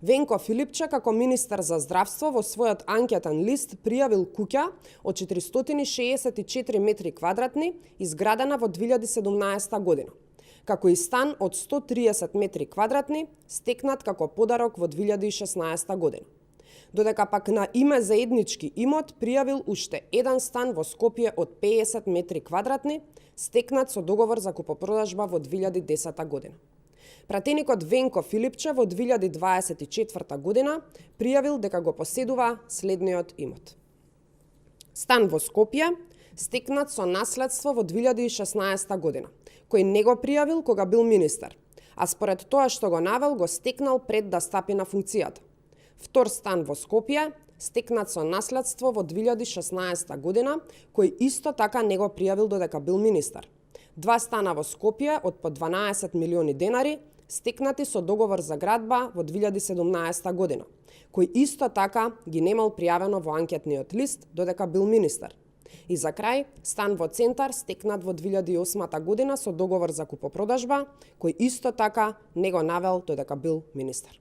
Венко Филипче како министер за здравство во својот анкетен лист пријавил куќа од 464 метри квадратни изградена во 2017 година, како и стан од 130 метри квадратни стекнат како подарок во 2016 година. Додека пак на име заеднички имот пријавил уште еден стан во Скопје од 50 метри квадратни стекнат со договор за купопродажба во 2010 година. Пратеникот Венко Филипче во 2024 година пријавил дека го поседува следниот имот. Стан во Скопје, стекнат со наследство во 2016 година, кој не го пријавил кога бил министер, а според тоа што го навел го стекнал пред да стапи на функцијата. Втор стан во Скопје, стекнат со наследство во 2016 година, кој исто така не го пријавил додека бил министер. Два стана во Скопје од по 12 милиони денари, стекнати со договор за градба во 2017 година, кој исто така ги немал пријавено во анкетниот лист додека бил министер. И за крај, стан во Центар стекнат во 2008 година со договор за купопродажба, кој исто така не го навел додека бил министер.